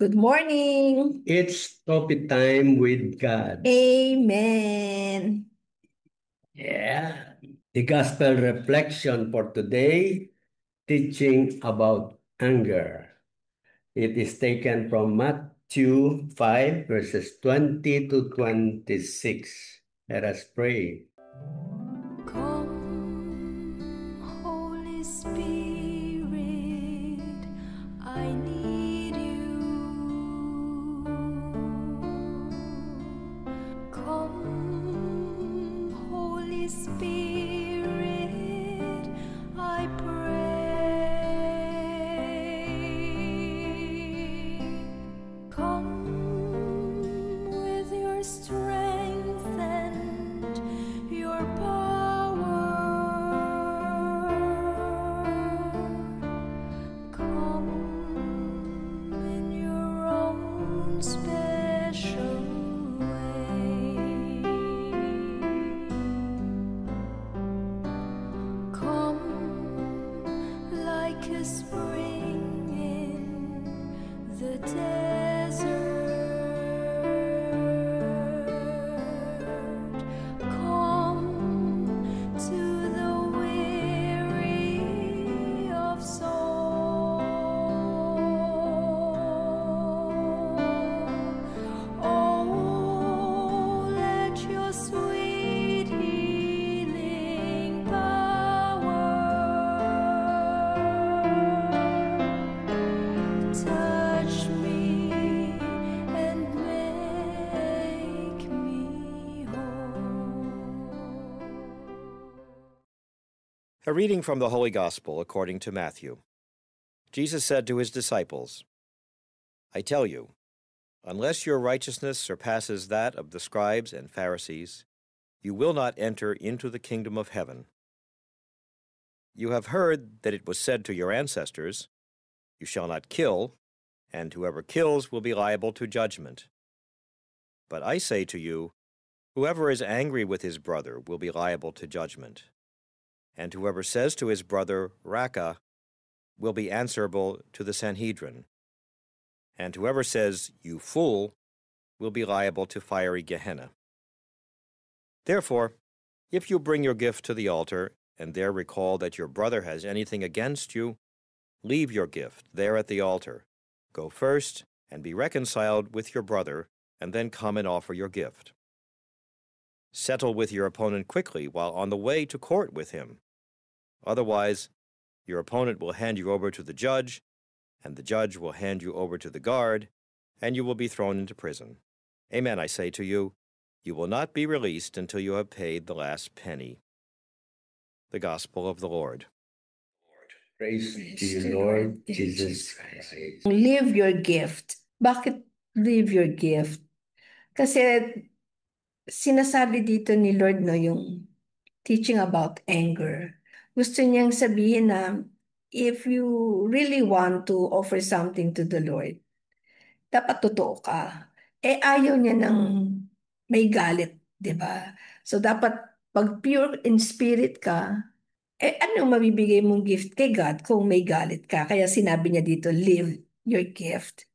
Good morning. It's coffee time with God. Amen. Yeah. The gospel reflection for today, teaching about anger. It is taken from Matthew 5, verses 20 to 26. Let us pray. Come, Holy Spirit, I need you. Come, Holy Spirit, I pray. Come with your strength and your power. Come in your own special way. Come like a spring in the desert. Come to the weary of soul. Oh, let your sweet healing power touch me and make me whole. A reading from the Holy Gospel according to Matthew. Jesus said to his disciples, I tell you, unless your righteousness surpasses that of the scribes and Pharisees, you will not enter into the kingdom of heaven. You have heard that it was said to your ancestors, You shall not kill, and whoever kills will be liable to judgment. But I say to you, whoever is angry with his brother will be liable to judgment. And whoever says to his brother, Raca, will be answerable to the Sanhedrin. And whoever says, You fool, will be liable to fiery Gehenna. Therefore, if you bring your gift to the altar, and there recall that your brother has anything against you, leave your gift there at the altar. Go first, and be reconciled with your brother, and then come and offer your gift. Settle with your opponent quickly while on the way to court with him. Otherwise, your opponent will hand you over to the judge, and the judge will hand you over to the guard, and you will be thrown into prison. Amen, I say to you, you will not be released until you have paid the last penny. The Gospel of the Lord. Praise to you, Lord Jesus Christ. Live your gift. Bakit live your gift? Kasi sinasabi dito ni Lord no yung teaching about anger. Gusto niyang sabihin na if you really want to offer something to the Lord, dapat totoo ka. Ayaw niya ng may galit, di ba? So dapat pag pure in spirit ka, anong mabibigay mong gift kay God kung may galit ka? Kaya sinabi niya dito, live your gift.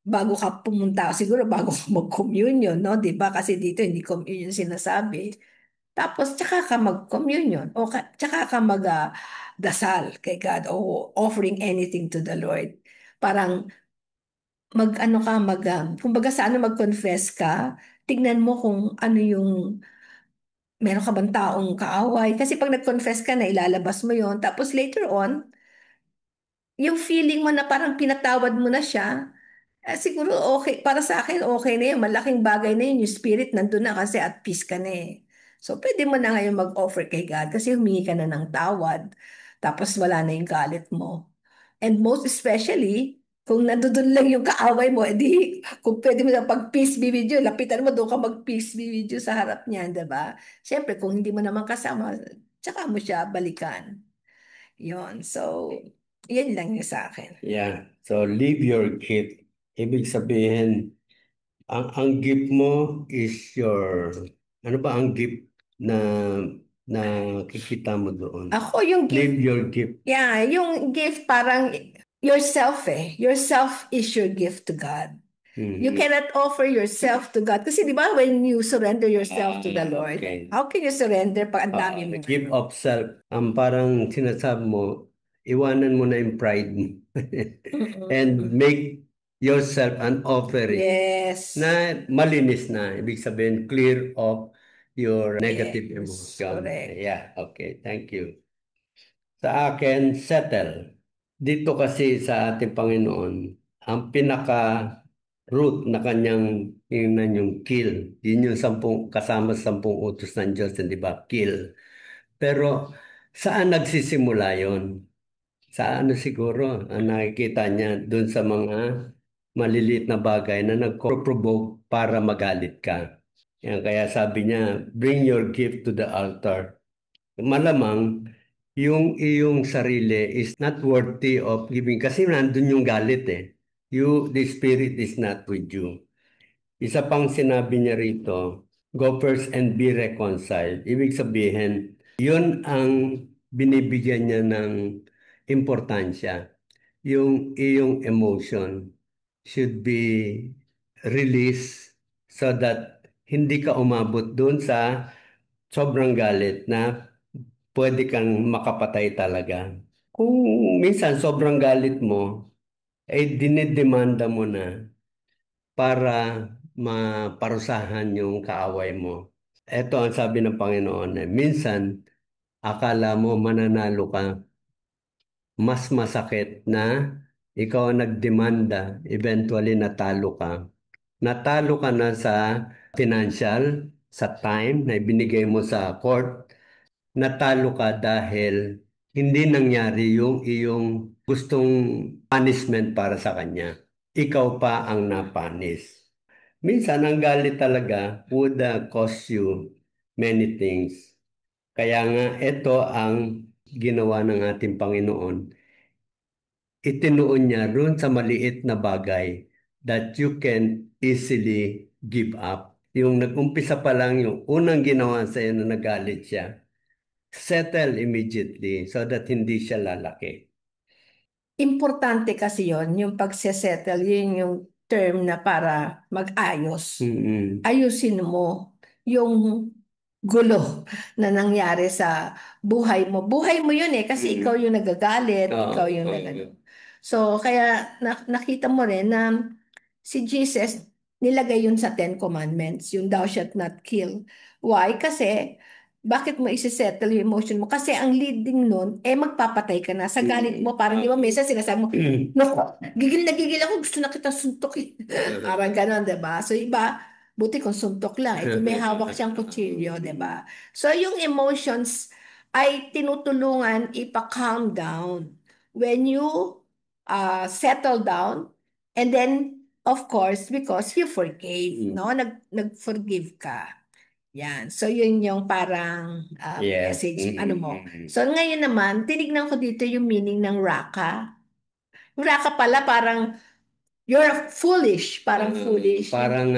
Bago ka pumunta, siguro bago ka mag-communion, no? Di ba? Kasi dito hindi communion sinasabi. Tapos, tsaka ka mag-communion o tsaka ka mag-dasal kay God o offering anything to the Lord. Parang mag-ano ka, kumbaga sa ano mag-confess ka, tignan mo kung ano yung meron ka bang taong kaaway. Kasi pag nag-confess ka na, ilalabas mo yon. Tapos later on, yung feeling mo na parang pinatawad mo na siya, siguro okay, para sa akin okay na yun. Malaking bagay na yun. Yung spirit nandun na kasi at peace ka na eh. So pwede mo na ngayon mag-offer kay God kasi humingi ka na ng tawad. Tapos wala na yung galit mo. And most especially, kung nandoon lang yung kaaway mo, edi kung pwede mo na pag-peace be with you, lapitan mo doon ka mag-peace be with you sa harap niya, di ba? Siyempre, kung hindi mo naman kasama, tsaka mo siya balikan. Yon. So, yan lang yung sa akin. Yeah, so live your gift. Ibig sabihin, ang gift mo is ano ba ang gift na nakikita mo doon? Ako yung Live gift, your gift. yeah, yung gift parang yourself eh. Yourself is your gift to God. You Mhm. cannot offer yourself to God. Kasi di ba when you surrender yourself to the Lord, Okay. how can you surrender pag ang dami mo? Give of self. Ang parang sinasabi mo, iwanan mo na yung pride mo. And make yourself an offering Yes. na malinis na. Ibig sabihin, clear of your negative Yes, emotion. correct. Yeah, okay. Thank you. Sa akin, settle. Dito kasi sa ating Panginoon, ang pinaka-root na kanyang yun yung kill. Yun yung kasama sa 10 utos ng Diyos, di ba? Kill. Pero saan nagsisimula yon? Sa ano siguro? Ang nakikita niya doon sa mga maliliit na bagay na nagko-provoke para magalit ka. Yan, kaya sabi niya, bring your gift to the altar. Malamang yung iyong sarili is not worthy of giving kasi nandun yung galit eh. The spirit is not with you. Isa pang sinabi niya rito, go first and be reconciled. Ibig sabihin, yun ang binibigyan niya ng importansya. Yung iyong emotion should be released so that hindi ka umabot doon sa sobrang galit na pwede kang makapatay talaga. Kung minsan sobrang galit mo, ay dinidemanda mo na para maparusahan yung kaaway mo. Ito ang sabi ng Panginoon eh, minsan akala mo mananalo ka, mas masakit na ikaw ang nagdemanda, eventually natalo ka. Natalo ka na sa financial, sa time na ibinigay mo sa court, natalo ka dahil hindi nangyari yung iyong gustong punishment para sa kanya. Ikaw pa ang napanis. Minsan, ang galit talaga would cost you many things. Kaya nga, ito ang ginawa ng ating Panginoon. Itinuon niya roon sa maliit na bagay that you can easily give up. Yung nag-umpisa pa lang yung unang ginawa sa iyo na nagalit siya, settle immediately so that hindi siya lalaki. Importante kasi yon yung pagsesettle, yun yung term na para mag-ayos. Mm-mm. Ayusin mo yung gulo na nangyari sa buhay mo. Buhay mo yun eh, kasi ikaw yung nagagalit, ikaw yung nagano. So, kaya nakita mo rin na si Jesus, nilagay yun sa Ten Commandments, yung thou shalt not kill. Why? Kasi, bakit mo isi-settle yung emotion mo? Kasi ang leading nun, magpapatay ka na. Sa galit mo, parang di ba, minsan sinasabi mo, naku, gigil na gigil ako, gusto na kitang suntukin. Parang ganon, di ba? So, iba, buti kung suntok lang, kung may hawak siyang kutsilyo, di ba? So, yung emotions ay tinutulungan ipa-calm down. When you settle down, and then, of course, because you forgave, no? Nag-forgive ka. Yan. So, yun yung parang Yes. message, ano mo. So, ngayon naman, tinignan ko dito yung meaning ng raka. Yung raka pala parang, you're foolish. Parang foolish. Parang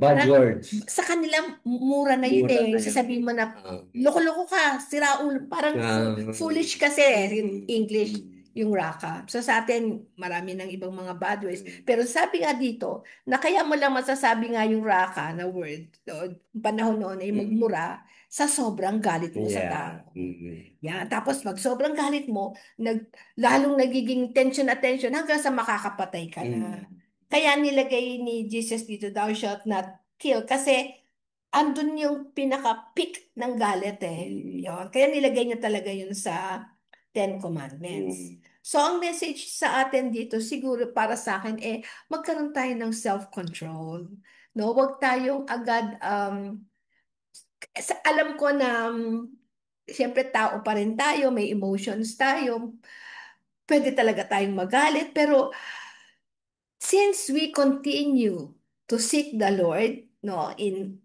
bad Parang words. sa kanila, mura na yun Mura eh. na yun. Sasabihin mo na, Ah. loko-loko ka, siraulo. Parang foolish kasi, in English, Mm. yung raka. So sa atin, marami ng ibang mga bad words. Pero sabi nga dito, na kaya mo lang masasabi nga yung raka na word, panahon noon ay magmura, sa sobrang galit mo sa tao. Yan. Tapos pag sobrang galit mo, lalong nagiging tension at tension hanggang sa makakapatay ka na. Kaya nilagay ni Jesus dito, thou shalt not kill. Kasi andun yung pinaka-peak ng galit eh. Yun. Kaya nilagay niya talaga yun sa Ten Commandments. So, ang message sa atin dito, siguro para sa akin, magkaroon tayo ng self-control. No? Huwag tayong agad, alam ko na, siyempre tao pa rin tayo, may emotions tayo, pwede talaga tayong magalit, pero since we continue to seek the Lord, no, in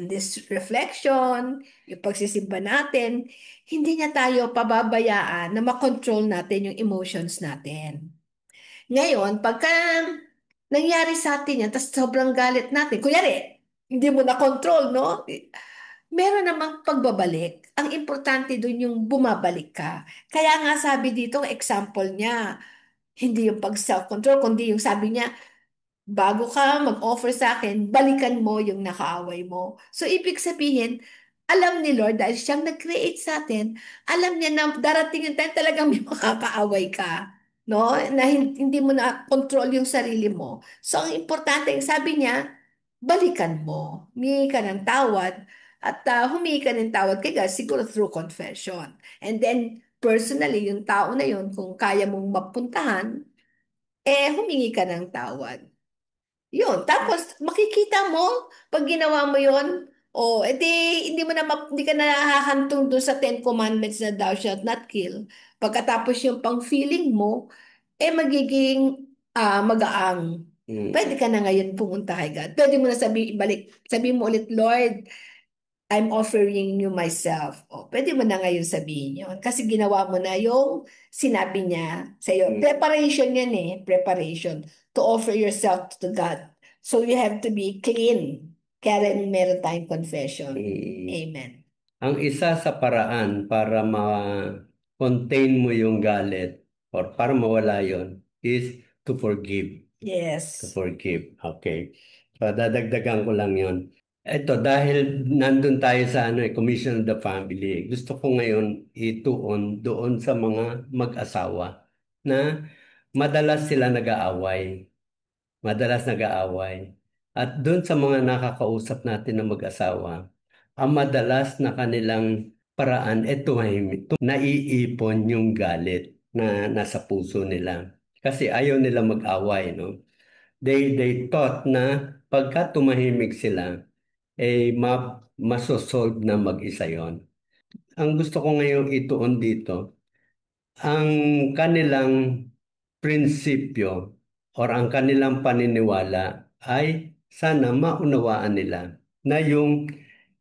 this reflection, yung pagsisimba natin, hindi niya tayo pababayaan na makontrol natin yung emotions natin. Ngayon, pagka nangyari sa atin yan, tapos sobrang galit natin, kunyari, hindi mo na control, no? Meron namang pagbabalik. Ang importante dun yung bumabalik ka. Kaya nga sabi dito, example niya, Hindi yung pag-self-control, kundi yung sabi niya, bago ka mag-offer sa akin, balikan mo yung nakaaway mo. So, ibig sabihin, alam ni Lord, dahil siyang nag-create sa atin, alam niya na darating yung time talagang may makakaaway ka. No? Na hindi mo na control yung sarili mo. So, ang importante, sabi niya, balikan mo. Humingi ka ng tawad. At humingi ka ng tawad kay God, siguro through confession. And then, personally, yung tao na yun, kung kaya mong mapuntahan, humingi ka ng tawad. Yun. Tapos, makikita mo, pag ginawa mo yun, hindi mo na, hindi ka na nakahantong doon sa Ten Commandments na thou shalt not kill. Pagkatapos yung pang-feeling mo, magiging magaang. Pwede ka na ngayon pumunta kay God. Pwede mo na sabi mo ulit, Lord, I'm offering you myself. Pwede mo na ngayon sabihin yun. Kasi ginawa mo na yung sinabi niya sa iyo. Preparation yan preparation to offer yourself to God. So you have to be clean. Kaya rin meron tayong confession. Amen. Ang isa sa paraan para ma-contain mo yung galit or para mawala yon is to forgive. To Yes. forgive. Okay. So, dadagdagan ko lang yon. Ito, dahil nandun tayo sa Commission of the Family, gusto ko ngayon ituon doon sa mga mag-asawa na madalas sila nag-aaway. Madalas nag-aaway. At doon sa mga nakakausap natin na mag-asawa, ang madalas na kanilang paraan, tumahimik. Naiipon yung galit na nasa puso nila. Kasi ayaw nila mag-away, no? They thought na pagka tumahimik sila, masosolve na mag-isa yon. Ang gusto ko ngayong ituon dito, ang kanilang prinsipyo or ang kanilang paniniwala ay sana maunawaan nila na yung,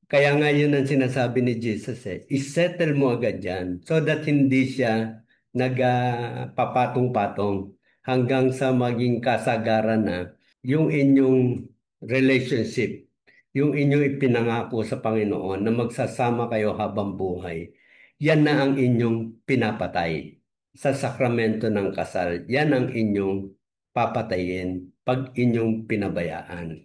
kaya nga yun ang sinasabi ni Jesus isettle mo agad yan so that hindi siya nagpapatong-patong hanggang sa maging kasagaran na yung inyong relationship, yung inyong ipinangako sa Panginoon na magsasama kayo habang buhay. Yan na ang inyong pinapatay sa sakramento ng kasal. Yan ang inyong papatayin pag inyong pinabayaan.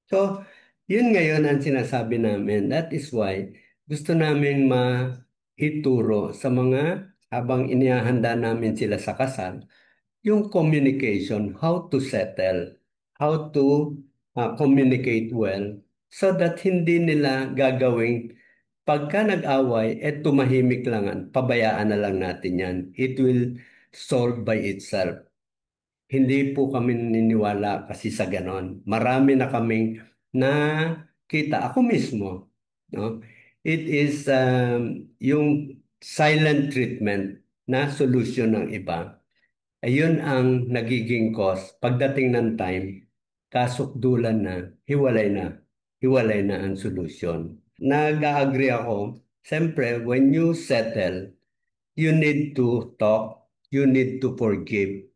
So, yun ngayon ang sinasabi namin. That is why gusto namin maituro sa mga habang inihahanda namin sila sa kasal, yung communication, how to settle, how to communicate well, so that hindi nila gagawing pagka nag-away, tumahimik lang, pabayaan na lang natin yan. It will solve by itself. Hindi po kami naniniwala kasi sa ganon. Marami na kaming nakita, ako mismo. No? It is yung silent treatment na solusyon ng iba. Ayun ang nagiging cause. Pagdating ng time, kasukdulan na, hiwalay na. Hiwalay na ang solusyon. Nag-agree ako. Siyempre, when you settle, you need to talk, you need to forgive.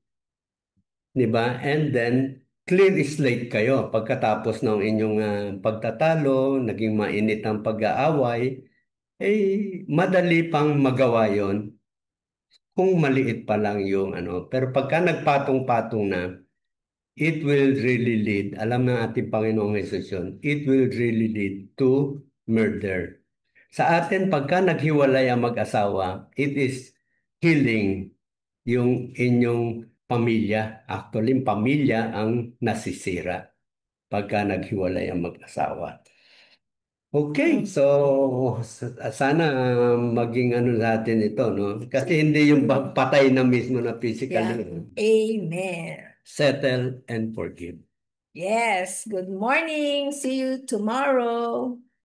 Diba? And then, clear slate kayo pagkatapos ng inyong pagtatalo, naging mainit ang pag-aaway, madali pang magawa yon kung maliit pa lang yung Pero pagka nagpatong-patong na, it will really lead, alam ng ating Panginoong Hesus yun, it will really lead to murder. Sa atin, pagka naghiwalay ang mag-asawa, it is healing yung inyong pamilya. Actually, pamilya ang nasisira pagka naghiwalay ang mag-asawa. Okay, so sana maging natin ito, no? Kasi hindi yung patay na mismo na physically. Amen. Settle and forgive. Yes. Good morning. See you tomorrow.